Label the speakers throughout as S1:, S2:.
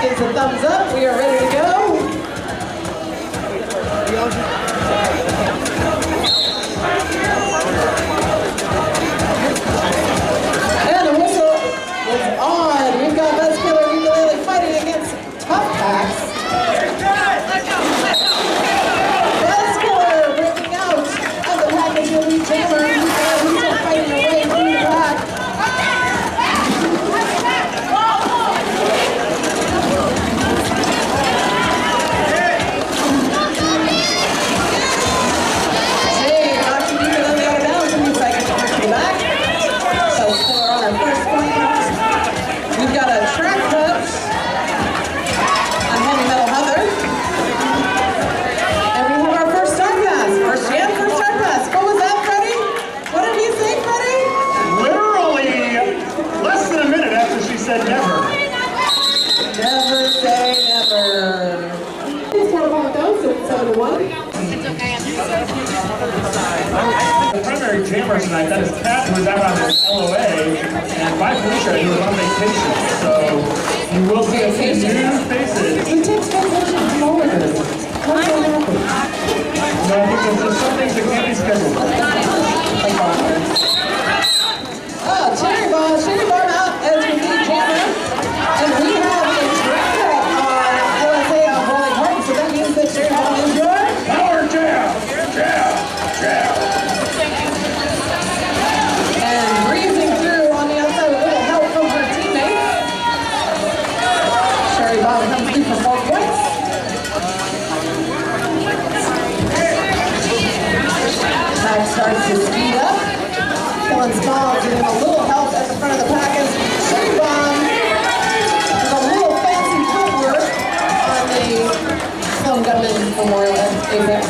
S1: gives a thumbs up. We are ready to go. And the whistle is on. We've got Buzzkiller Ukulele fighting against Tough Packs. Buzzkiller breaking out of the package will be Jammer. He's still fighting away through the pack.
S2: The primary jammer tonight, that is Kat, who is out on his LOA, and by Felicia, who is on vacation. So you will see a few new faces.
S1: Who takes vacation from all of this? What's going to happen?
S2: No, I think there's just some things that can't be scheduled.
S1: Oh, Cherry Bomb out as we need jammer. And we have a track on LSA on Rolling Horn, so that means that Cherry Bomb is your
S2: power jam! Jam! Jam!
S1: And breezing through on the outside with a little help from her teammates. Cherry Bomb comes through for 4 points. Pack starts to speed up. Killing Small giving a little help at the front of the package. Cherry Bomb with a little fancy footwork on the Sloan Gunman Memorial at Apex.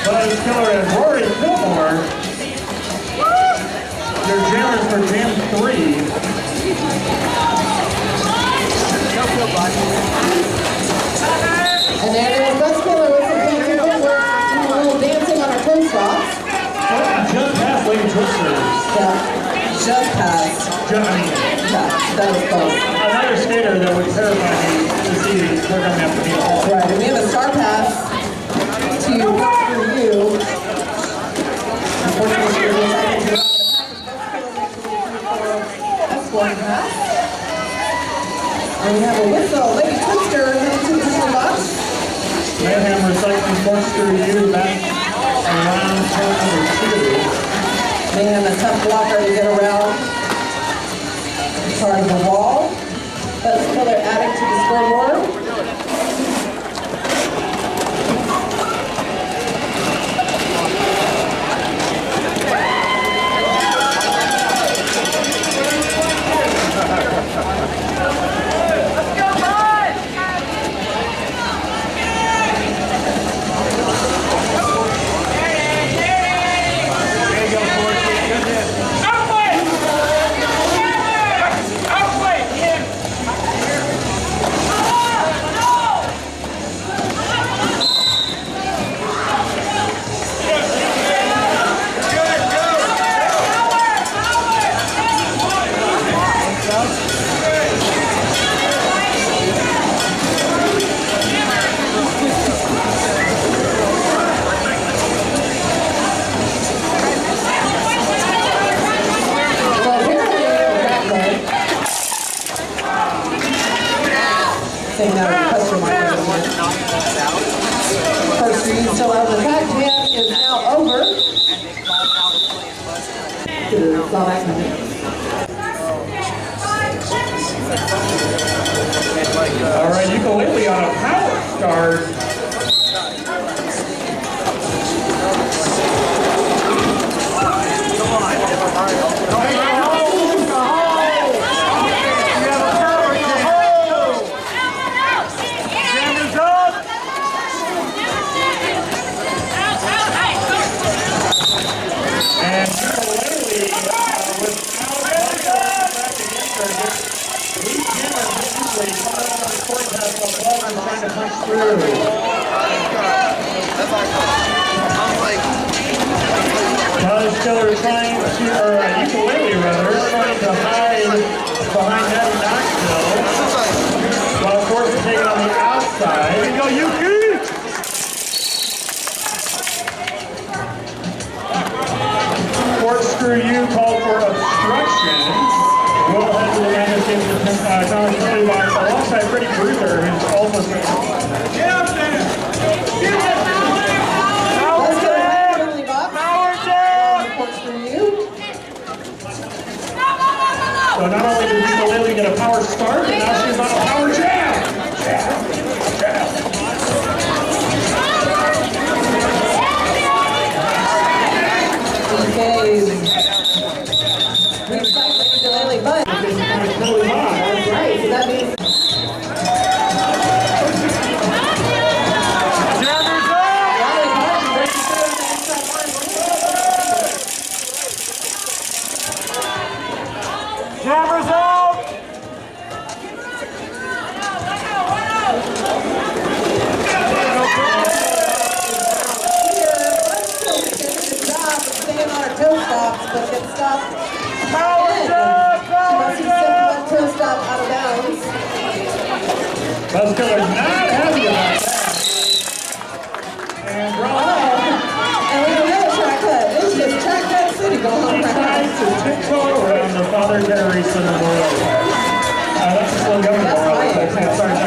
S2: Buzzkiller and Rory Fillmore, your jammers for Jam 3.
S1: And there goes Buzzkiller with some fancy footwork, doing a little dancing on her toe stops.
S2: Just past Lady Twisters.
S1: Yeah, just past. Yeah, that was close.
S2: Another skater that would terrify me to see work on the afternoon.
S1: That's right, and we have a star pass to review. Unfortunately, she was able to escort pass. And we have a whistle, Lady Twister heading to the penalty box.
S2: Mayhem Recycling Sports to review back around turn number 2.
S1: Mayhem, a tough blocker to get around. Part of the wall. Buzzkiller adding to the scoreboard.
S2: Killer trying to, or ukulele rather, trying to hide behind Natty Knoxville. While of course it's taken on the outside. Here you go, Yuki! Corkscrew U called for obstruction. Will head to the man who came to the penalty box alongside Freddie Bruiser, who's also
S1: Get up there! Get up there! Let's go ahead, penalty box. Power jam! Corkscrew U.
S2: So not only did Ukulele get a power start, but now she's on a power jam!
S1: DKs recycling ukulele, but that's right, so that means
S3: Jammers out!
S1: toe stops, but gets stopped.
S3: Power jam! Power
S1: She
S3: jam!
S1: one toe stop out of bounds.
S2: Buzz Killer not happy about that. And
S1: And we don't have a track cut. It's just track cut city going on
S2: she
S1: right
S2: tries to tiptoe around the Father Teresa Memorial. That's a slow going
S1: That's
S2: Sorry.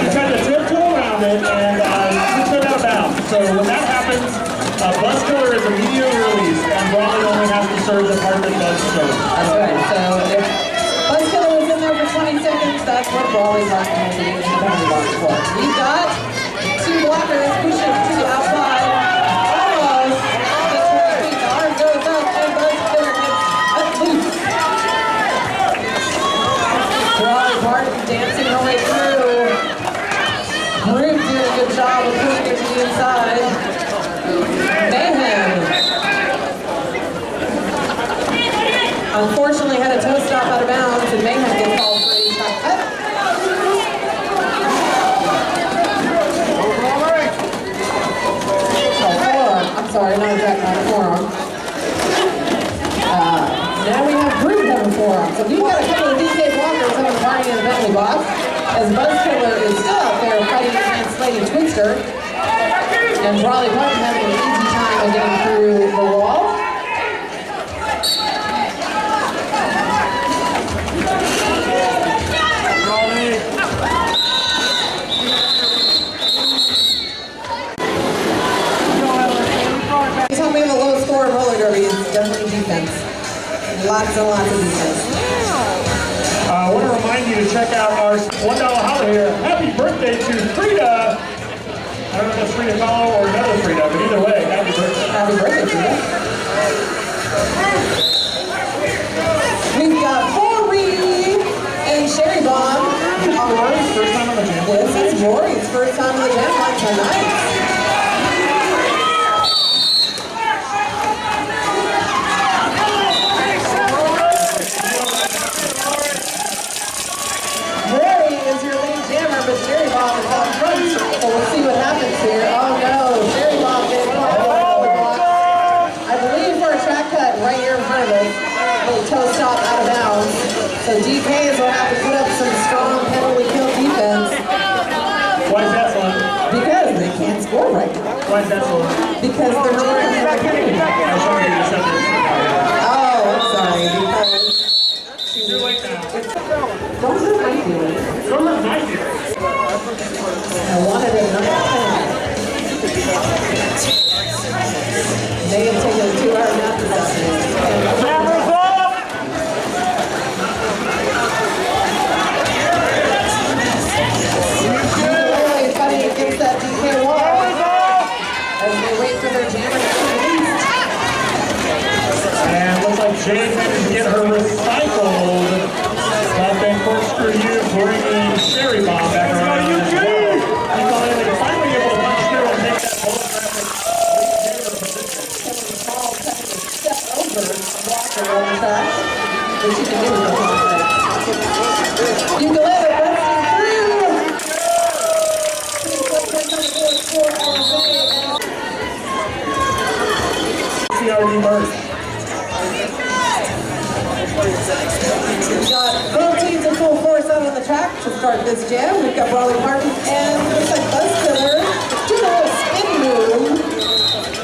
S2: She tried to tiptoe around it and just went out of bounds. So when that happens, Buzz Killer is immediately released, and Brawley only has to serve the part that Buzz chose.
S1: That's right. So if Buzz Killer was in there for 20 seconds, that's what Brawley's not going to be in the penalty box for. We've got two blockers pushing to the outside. Almost. Just for the feet. The arm goes up, and Buzz Killer gets up loose. Brawley Barton dancing her way through. Groove doing a good job of pushing it to the inside. Mayhem. Unfortunately had a toe stop out of bounds and Mayhem gets called for a shot cut. Forearm. I'm sorry, not a jackpot, a forearm. Now we have Groove having forearm. So we've got a couple of DK blockers having a party in the penalty box as Buzz Killer is still out there fighting against Lady Twister. And Brawley Parton having an easy time of getting through the wall. Tell me the low score of roller derby is definitely defense. Lots and lots of defense.
S2: I want to remind you to check out our $1 holiday here. Happy birthday to Frida! I don't know if it's Frida Kahlo or another Frida, but either way, happy birthday.
S1: Happy birthday, Frida. We've got Rory and Sherry Bomb.
S2: Rory's first time on the jam.
S1: This is Rory's first time on the jam line tonight. Rory is your lead jammer, but Sherry Bomb is out front. So we'll see what happens here. Oh no, Sherry Bomb getting caught by the block. I believe for a track cut right here in front of us. Little toe stop out of bounds. So DKs will have to put up some strong penalty kill defense.
S2: Why is that, son?
S1: Because they can't score right now.
S2: Why is that, son?
S1: Because they're jamming.
S2: I'm sorry, you said this.
S1: Oh, I'm sorry. Because
S2: Too late now.
S1: don't hurt my feelings.
S2: Don't hurt my feelings.
S1: I wanted a nice penalty. They have taken a 2-hour nap this afternoon.
S3: Jammers up!
S1: Really fighting against that DK wall as they wait for their jammer to be released.
S2: And looks like Jade managed to get her recycled. But then Corkscrew U bringing Sherry Bomb back around as well. They were finally able to punch through and take that holographic jammer position.
S1: Paul trying to step over the blocker on the back, but she can do it. You can let it busting through.
S2: CRD merch.
S1: track to start this jam. We've got Brawley Martin and looks like Buzz Killer doing a little spin move,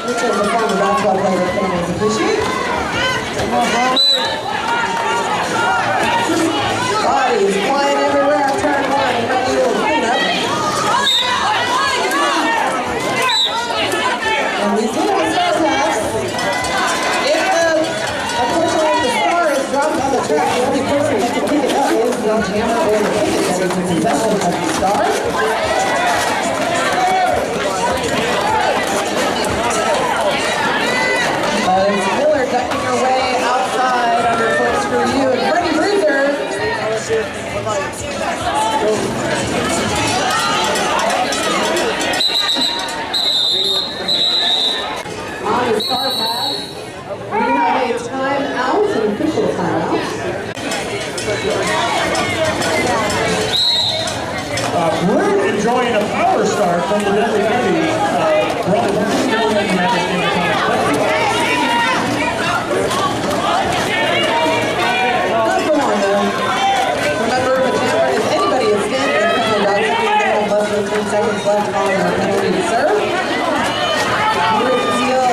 S1: which is a former basketball player that families appreciate. Bodies flying everywhere on turn one. You might need a little cleanup. And we do have a star pass. Unfortunately, the star is dropped on the track. The only person that can pick it up is the jammer or the ticket that is in possession of the star. It's Miller ducking her way outside under corkscrew U, and Freddie Bruiser. On the star pass, we have a timeout, an official timeout.
S2: We're enjoying a power start from the DKvs. Brawley Martin still in the magic in the comic.
S1: Not for long though. Remember, if a jammer, if anybody is standing in front of the dog, that means they have less than 10 seconds left on their penalty to serve. Great deal.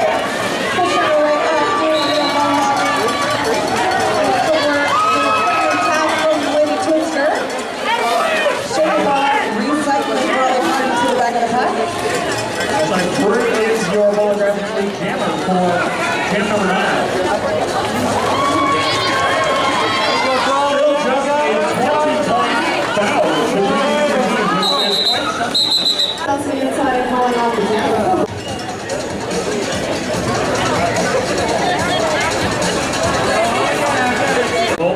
S1: Pushing her way up, doing it on tap from Lady Twister. Showing by recycling Brawley Martin to the back of the pack.
S2: It's like, where is your holographic lead jammer for jam number 9? Still just a 20-point foul between these two teams. It's quite something.
S1: That's the inside and calling off the jammer.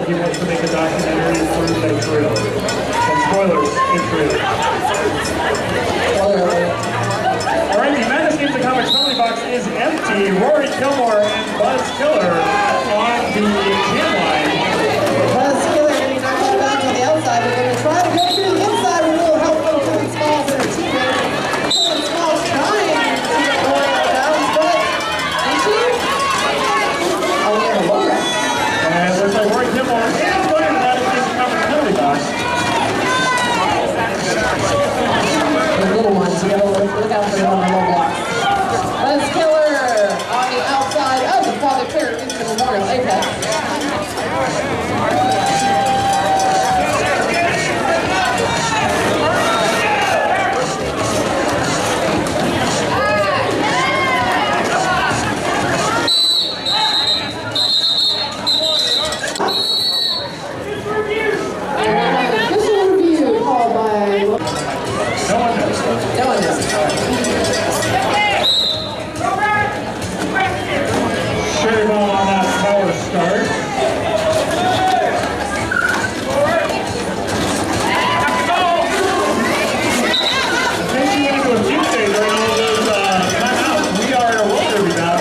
S2: He wants to make a documentary through day 3. And spoilers, it's real. Alright, the Madness Games of Comics penalty box is empty. Rory Kilmore and Buzz Killer on the jam line.
S1: Buzz Killer getting knocked out of bounds on the outside. We're going to try to go through the inside with a little help from Kevin Smalls and her teammate. Kevin Smalls trying to get Rory out of bounds, but can she? Oh, we have a low rack.
S2: And it looks like Rory Kilmore and going to the Madness Games of Comics penalty box.
S1: The little ones, you gotta look out for them on the low box. Buzz Killer on the outside of the Father Care into the Memorial Apex. Official review called by
S2: No one knows.
S1: no one knows.
S2: Cherry ball on that power start. Thank you to a few days during all those timeouts. We are in a roll derby now.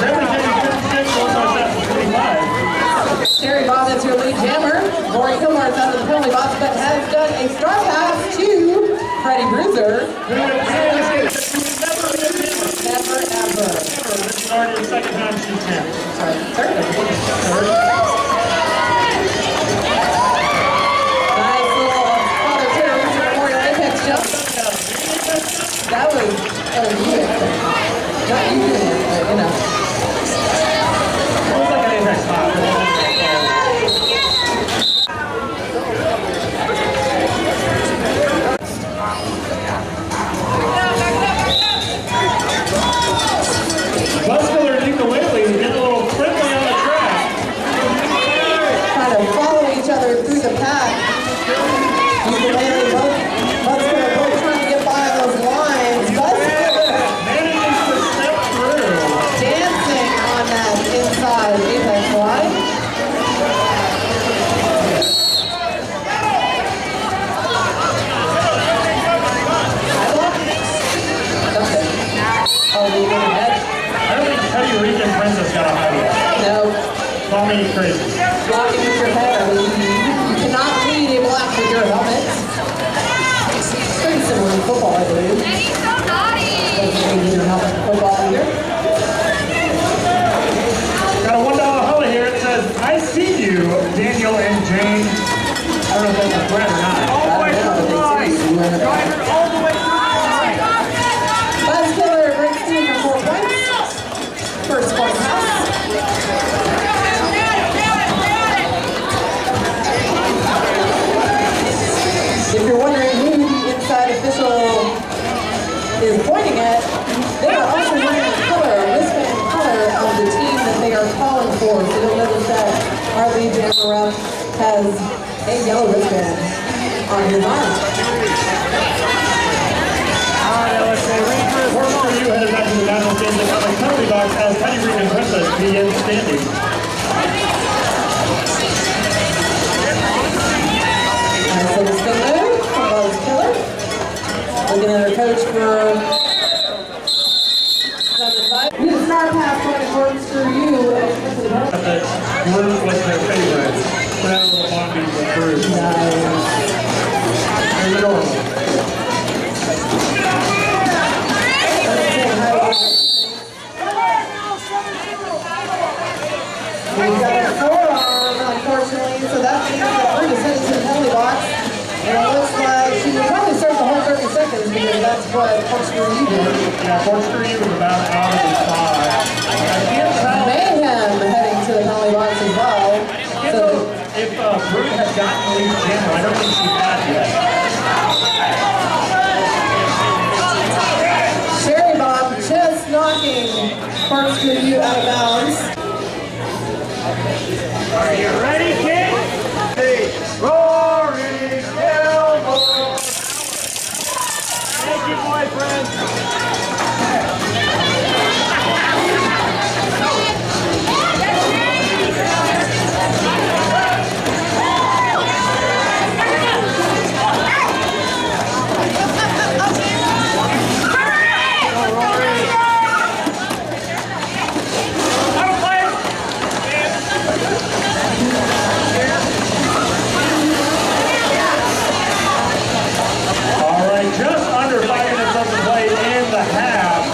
S2: Everything 56, Lonestar Assassins 25.
S1: Cherry Bob is your lead jammer. Rory Kilmore is under the penalty box, but has done a star pass to Freddie Bruiser. Never ever.
S2: This is already the second time she's jammed.
S1: Sorry, third. Nice little Father Care into Memorial Apex jump. That was you. Not you doing it, but you know.
S2: It was like an Apex pop. Buzz Killer and Ukulele getting a little friendly on the track.
S1: Trying to follow each other through the pack. Ukulele, Buzz Killer both trying to get by those lines. Buzz Killer
S2: Manages to step through.
S1: dancing on that inside Apex line. Oh, we went ahead.
S2: I don't think Puerto Rican Princess got a high one.
S1: No.
S2: Call me crazy.
S1: Blocking with your head. I mean, you cannot lead a block with your helmet. It's pretty similar in football, I believe. Doesn't need your helmet in football either.
S2: Got a $1 holla here. It says, I see you, Daniel and Jane. I don't know if that's a threat or not.
S1: has a yellow wristband on his arm.
S2: Corkscrew U headed back to the national stage to have a penalty box as Teddy Reed and Princess begin standing.
S1: And so the spin move from Buzz Killer. Looking at our coach for 7-5. We have a star pass going to Corkscrew U.
S2: That group was their favorite. That little Bondy was approved.
S1: Nice.
S2: They're adorable.
S1: We've got a forearm, unfortunately, so that means that Bruce is headed to the penalty box. And it looks like she will probably start the whole 30 seconds because that's what Corkscrew U did.
S2: Yeah, Corkscrew U was about out of the spot. I can't tell.
S1: Mayhem heading to the penalty box as well. So
S2: If Brute had gotten the lead jammer, I don't think she had yet.
S1: Cherry Bomb just knocking Corkscrew U out of bounds.
S3: Are you ready, kid? Hey, Rory Gilmore. Thank you, boyfriend.
S2: Just under 5 minutes of the play in the half.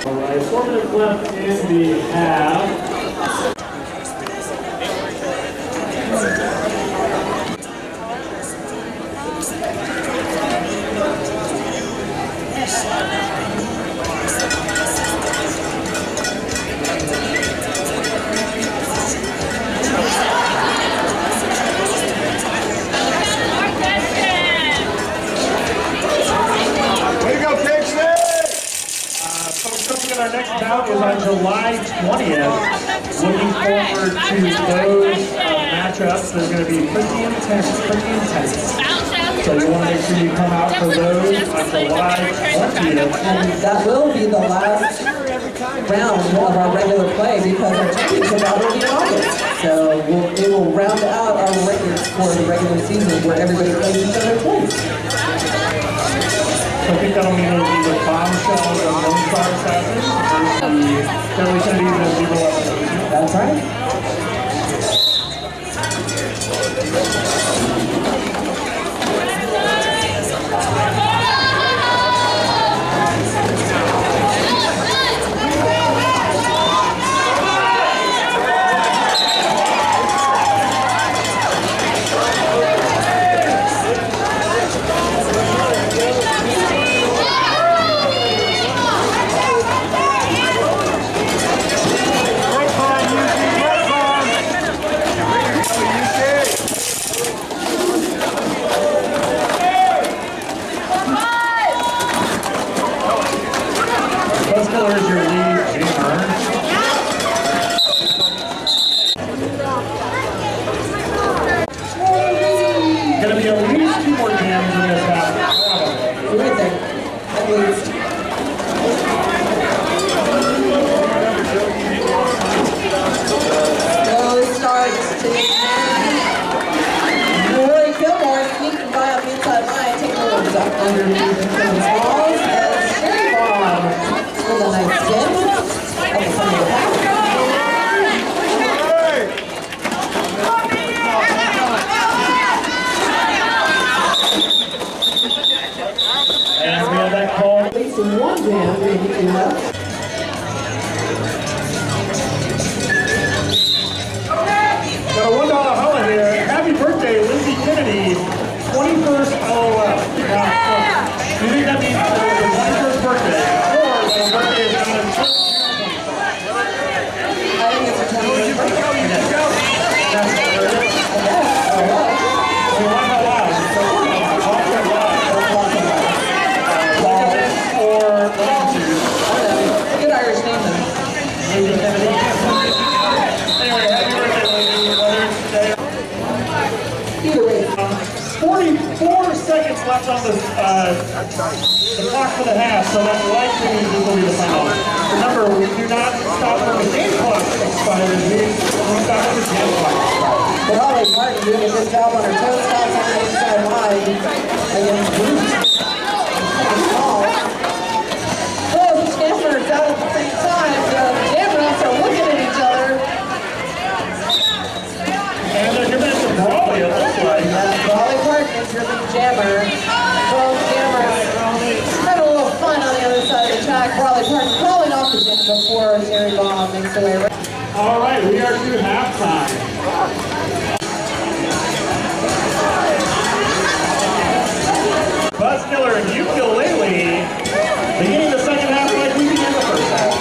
S2: All right, 4 minutes left in the half. Our next bout is on July 20th. Looking forward to those matchups. They're going to be pretty intense. So you want to make sure you come out for those on July 20th.
S1: And that will be the last round of our regular play because our championship bout will be in August. So it will round out our records for the regular season where everybody plays each other twice.
S2: So I think that'll mean it'll be the Bombshell and Lonestar Assassins versus the Fairly Kennedys and Zero Weapons.
S1: That's right. Speeder race.
S2: 44 seconds left on the clock for the half, so that's likely this will be the final. Remember, we do not stop when the game clock expires. We stop when the game clock expires.
S1: But Holly Martin doing a good job on her toe stops on the inside line against Bruce. Both jammers out at the same time. The jammers are looking at each other.
S2: And they're giving it to Brawley, it looks like.
S1: Yeah, Holly Martin is your lead jammer. Both jammers having a little fun on the other side of the track. Brawley Martin crawling off the jam before Jerry Baum makes the way.
S2: All right, we are to halftime. Buzzkiller and Ukulele beginning the second half like we began the first half.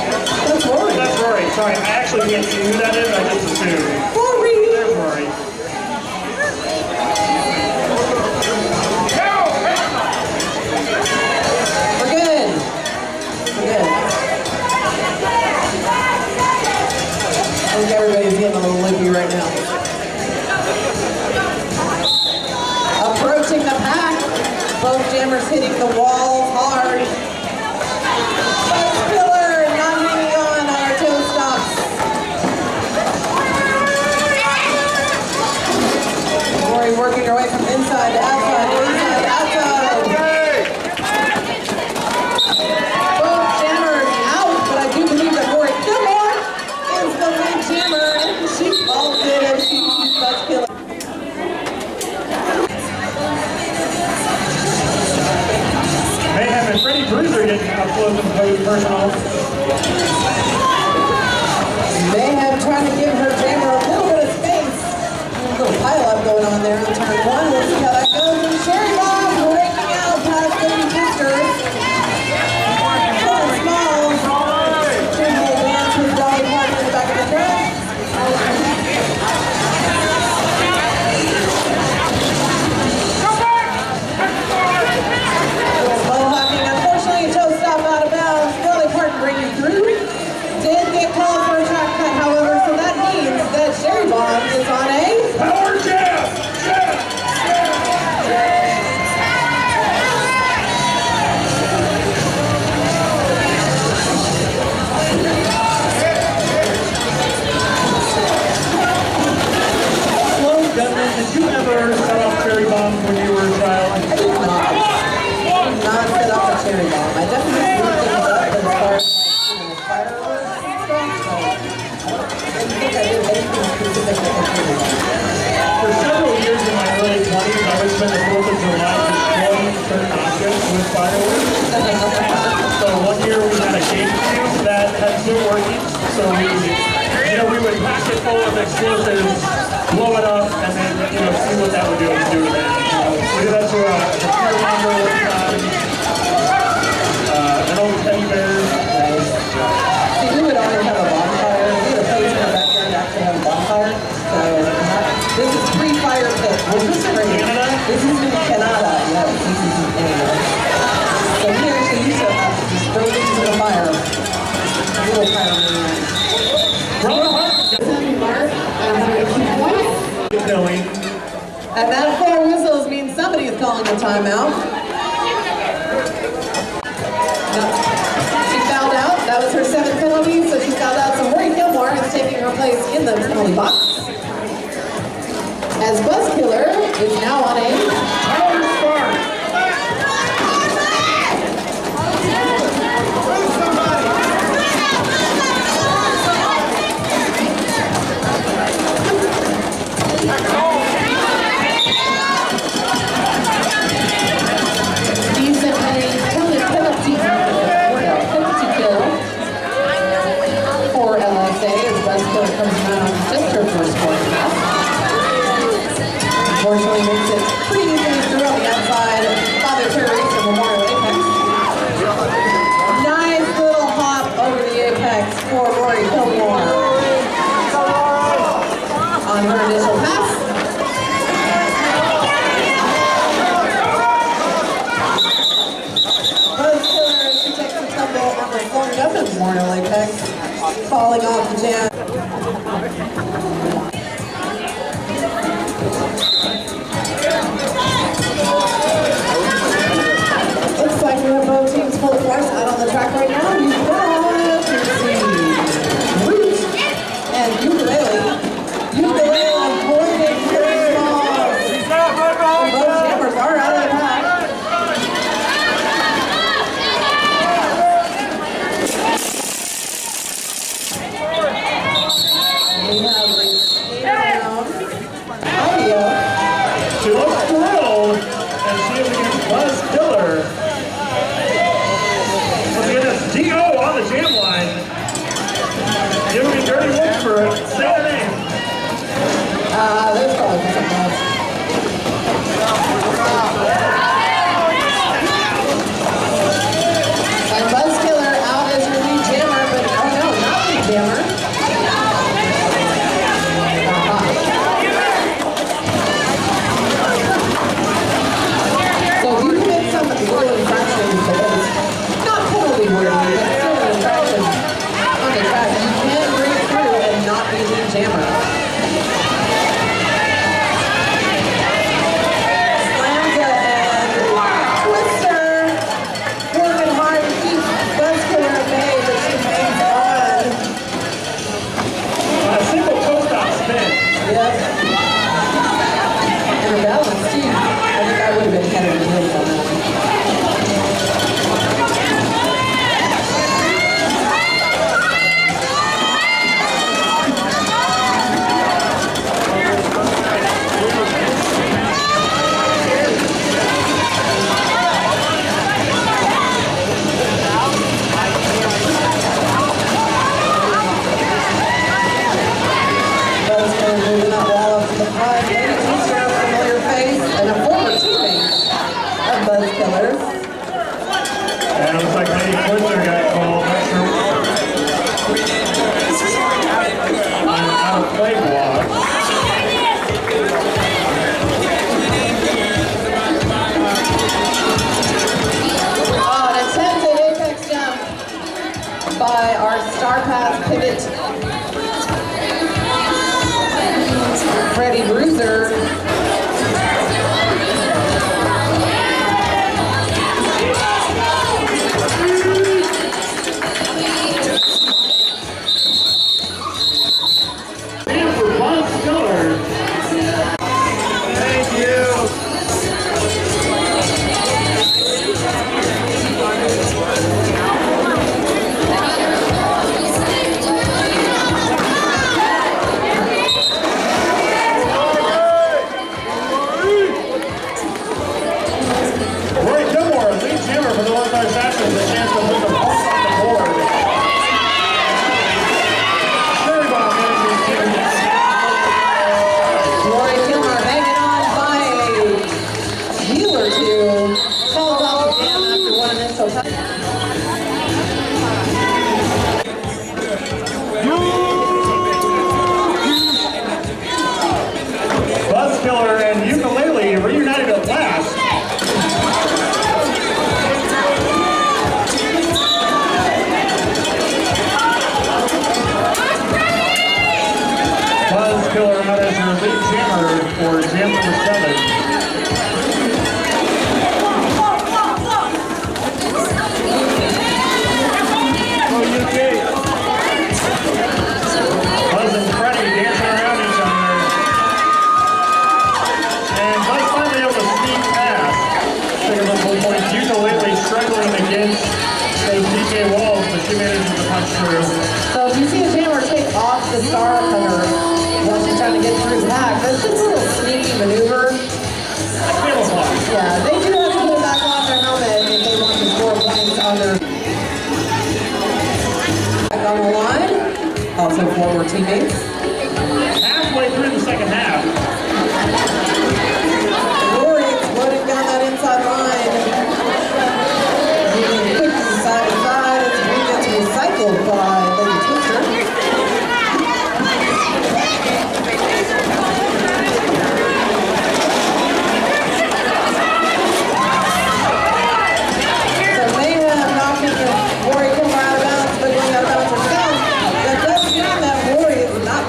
S1: That's Rory.
S2: That's Rory. Sorry, I actually can't see who that is. I just assumed.
S1: Rory.
S2: There's Rory.
S1: We're good. We're good. I think everybody's getting a little lippy right now. Approaching the pack. Both jammers hitting the wall hard. Buzzkiller not hanging on our toe stops. Rory working her way from inside to outside, inside to outside. Both jammers out, but I do believe that Rory Gilmore is the lead jammer, and she falls in and she keeps Buzzkiller.
S2: Mayhem and Freddie Bruiser getting up close and personal.
S1: Mayhem trying to give her jammer a little bit of space. A little pile-up going on there on turn one. We'll see how that goes. And Sherry Bob breaking out past Baby Sisters. Going small. Jim will dance with Dolly Parton in the back of the track. Unfortunately, a toe stop out of bounds. Dolly Parton breaking through. Did get called for a track cut, however, so that means that Sherry Bomb is on a
S2: Power jam! Hello, Gunman. Did you ever set off cherry bombs when you were a child?
S1: I did not set off a Cherry Bomb. I definitely blew things up as far as like fireworks and stuff, so I didn't think I did anything specific with a Cherry Bomb.
S2: For several years in my early 20s, I would spend the 4th of July destroying certain objects with fireworks. So one year we had a GameCube that had still working, so we would pack it full of explosives, blow it up, and then see what that would do and do with it. We did that to a computer monitor one time, an old teddy bear.
S1: See, we would always have a bonfire. We had a place in our backyard to actually have a bonfire. So this is pre-fire pit.
S2: Was this in Canada?
S1: This is in Canada. Yes, this is in Canada. So we actually used to have to just throw things in the fire. A little fire in the Mark, 102 points.
S2: Killing.
S1: And that 4 whistles means somebody is calling a timeout. No. She fouled out. That was her 7th penalty, so she fouled out. So Rory Gilmore is taking her place in the penalty box. As Buzzkiller is now on a
S2: Power start.
S1: decent penalty kill for LSA as Buzzkiller comes out on just her first point pass. Unfortunately, makes it pretty easily through on the outside. Father Teresa Memorial Apex. Nice little hop over the apex for Rory Gilmore on her initial pass. Buzzkiller, she takes a tumble on the corner of the Memorial Apex, falling off the jam.
S2: looks thrilled as she is against Buzz Killer. Once again, that's D.O. on the jam line. Giving me dirty looks for it. Say the name.
S1: There's probably something else. And Buzz Killer out as your lead jammer, but oh no, not lead jammer. So if you commit some little infractions, not totally worthy, but still an infraction on the track, you can break through and not be lead jammer.
S2: And it looks like maybe Quinter got called. Out of play block.
S1: An attempted apex jump by our Star Pass pivot, Freddy Bruiser.
S2: For the Lonestar Assassins, a chance to put the points on the board. Cherry bomb managing
S1: Rory Kilmer hanging on by a heel or two. Falls off the jam after one initial touch.
S2: Buzz Killer and Ukulele reunited at last. Buzz Killer out as your lead jammer for jam number 7. Buzz and Freddy dancing around each other. And Buzz finally able to sneak past. Take a couple points. Ukulele struggling against those DK walls, but she manages to punch through.
S1: So if you see a jammer take off the star cutter while she's trying to get through the hack, that's just a little sneaky maneuver.
S2: Camouflage.
S1: Yeah, they do have to pull back off their helmet if they want to score points on their back on the line. Also former teammates.
S2: Halfway through the second half.
S1: Rory exploding down that inside line. Moving quickly side to side. It's going to get recycled by Lady Twister. So Mayhem knocking Rory Kilmer out of bounds, but going out of bounds herself. That does mean that Rory is not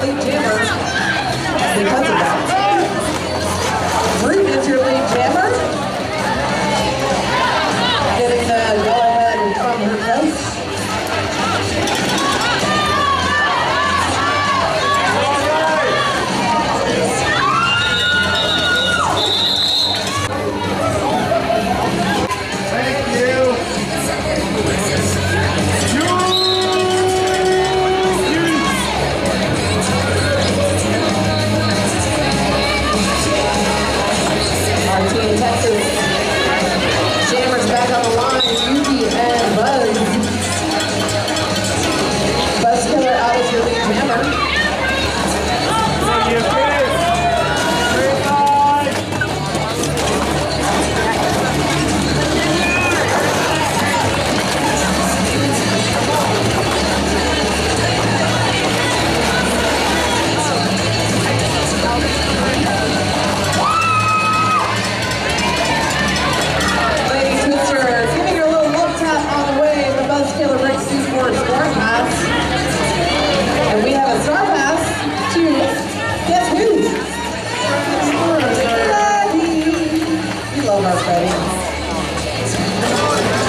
S1: of our friends.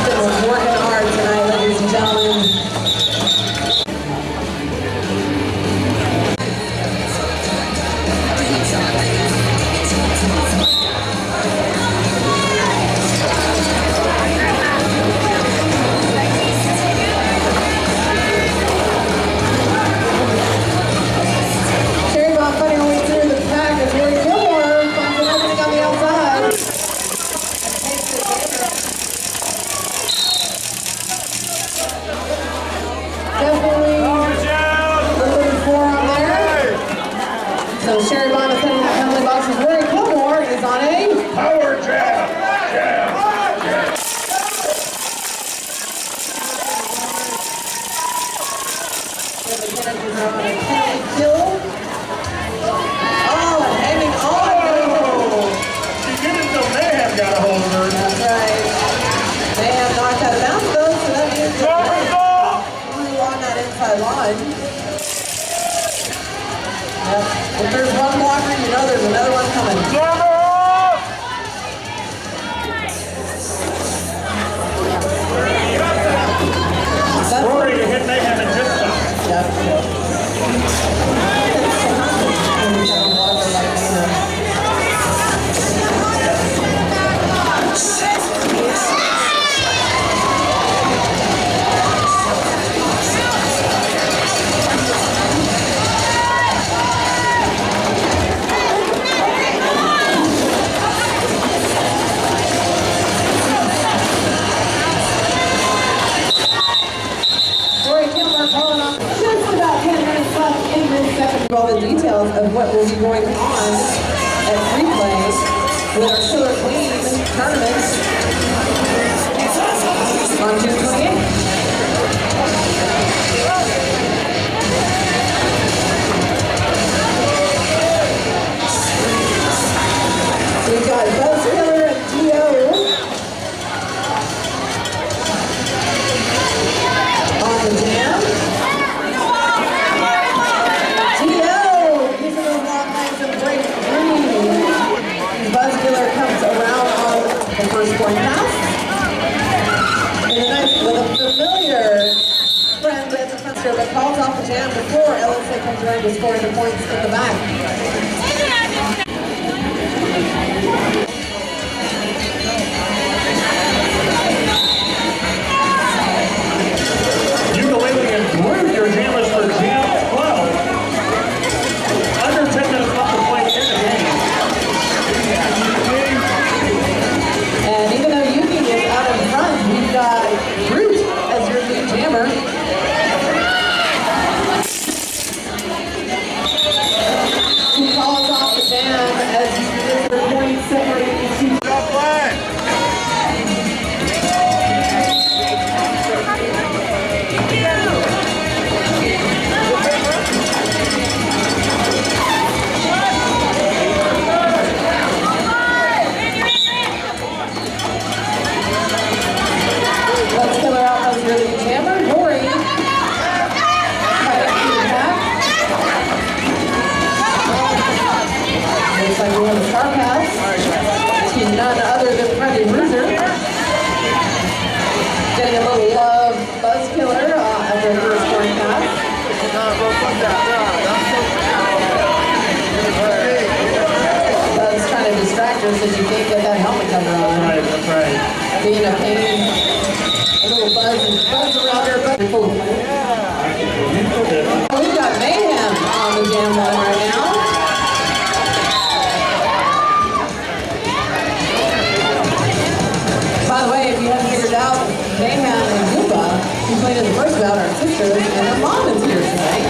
S1: We're working hard tonight, ladies and gentlemen. Cherry bomb fighting our way through the pack as Rory Gilmore finds an opening on the outside. Definitely a little bit of four on there. So Cherry bomb is heading to the penalty box as Rory Gilmore is on a
S3: Power jab. Jab.
S1: kill. Oh, and hanging on.
S2: She did it until Mayhem got a hold of her.
S1: That's right. They have knocked out of bounds though, so that means they're through on that inside line. Yep. If there's one blocker, you know there's another one coming.
S2: Rory to hit Mayhem and just stop.
S1: Yep. All the details of what will be going on at replay with our Killer Queen tournament on June 28th. So we've got Buzz Killer and D.O. on the jam. Buzzkiller comes around on the first point pass. And a nice, with a familiar friend at the front but calls off the jam before LSA comes around to score the points in the back.
S2: Ukulele improved your jammers for jam 12. Under 10 minutes left to play in the game.
S1: And even though Yuki is out in front, we've got Brute as your lead jammer. He calls off the jam as he is the point separating the two.
S3: Stop playing.
S1: Let's kill her out as your lead jammer. Rory fighting to the back. Looks like we're on the star pass to none other than Freddy Bruiser. Getting a little love, Buzz Killer after the first scoring pass. Buzz trying to distract her so she can't get that helmet cover on.
S2: That's right.
S1: Being a pain. A little buzz around her. But we've got Mayhem on the jam line right now. By the way, if you haven't figured out, Mayhem and Zumba, who played in the first bout, are sisters, and their mom is here tonight.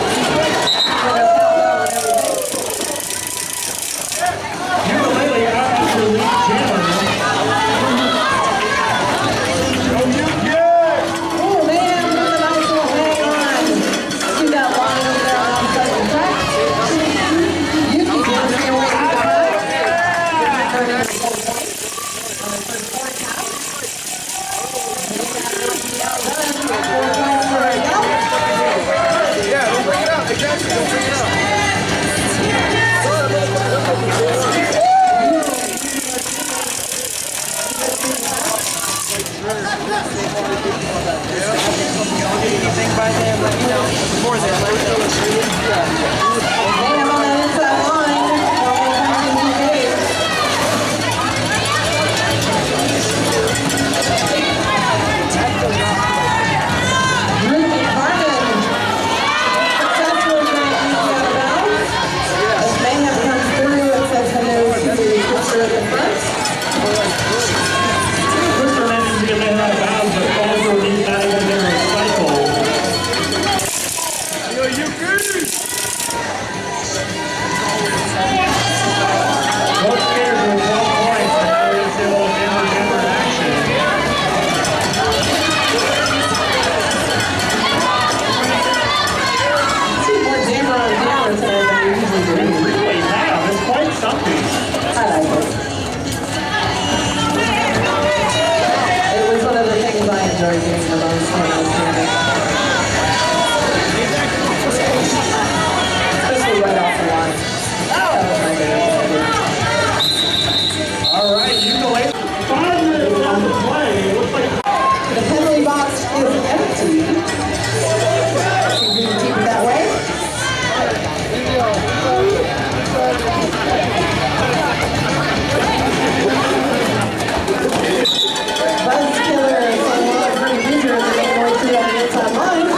S2: Ukulele out as your lead jammer.
S1: Oh, Mayhem with a nice little hang on to that line over there on outside the track. Yuki dancing away to the back. Turning the whole point on the first point pass. Run, 4 points for right now.
S3: Yeah, bring it up.
S1: on that inside line. Ruby Harmon successfully trying to ease out of bounds. As Mayhem comes through and says hello to the pitcher at the front.
S2: Twister manages to get Mayhem out of bounds, but falls to he's not even there to cycle. Both skaters with 12 points, and now we're still Denver action.
S1: See more jammer on jammer tonight than we usually do.
S2: We really have. It's quite something.
S1: I like it. It was one of the things I enjoyed doing the most when I was doing it. Especially right off the line. That was my favorite.
S2: All right, you go ahead. 5 minutes left to play. It looks like
S1: The penalty box is empty. Can you keep it that way? Buzz Killer is on one of the users and they're going through on the inside line.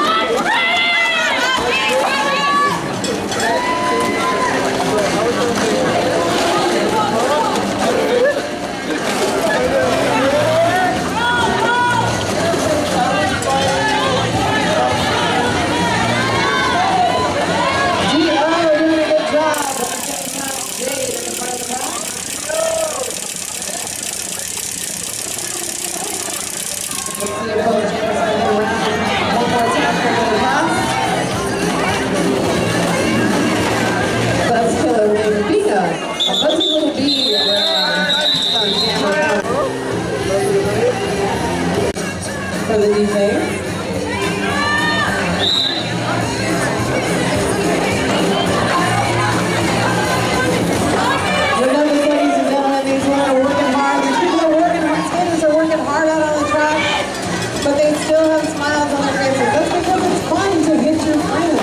S1: For the DKs. Remember, ladies and gentlemen, these women are working hard. These people are working hard. Skaters are working hard out on the track, but they still have smiles on their faces. That's because it's fun to hit your friends.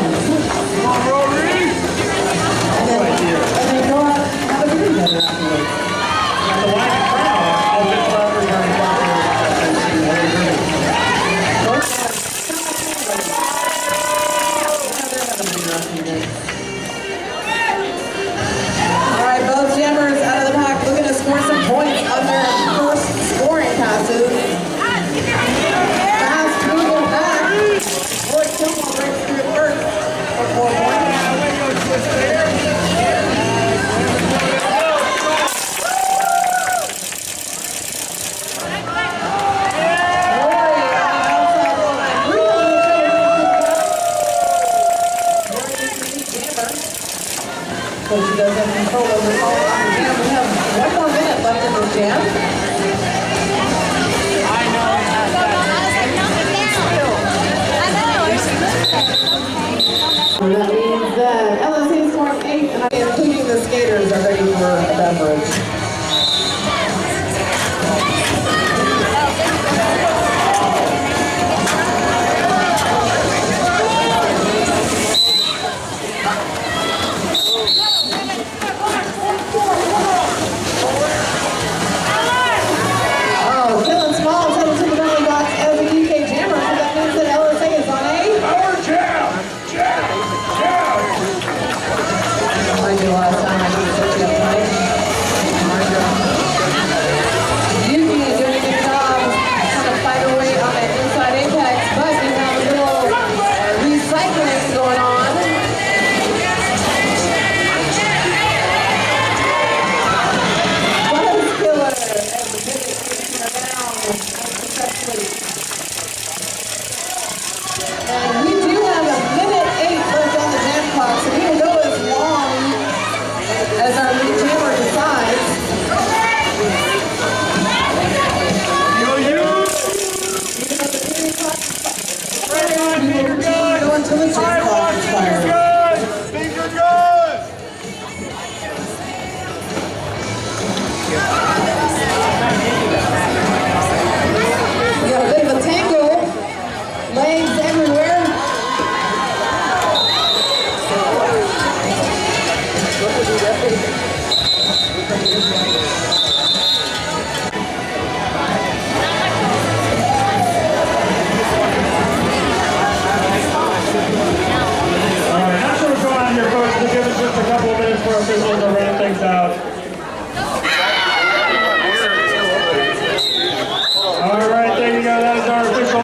S1: And then go out and have a beer together afterwards.
S2: the line of crowd. Oh, this lever's already got
S1: All right, both jammers out of the pack looking to score some points on their first scoring passes. Fast moving back. Roy Kilmore breaks through it first for 4 points. So she does have control over the jam. We have 1 more minute left in this jam. That means that LSA is scoring 8, and including the skaters are ready for a beverage.
S2: Sizzle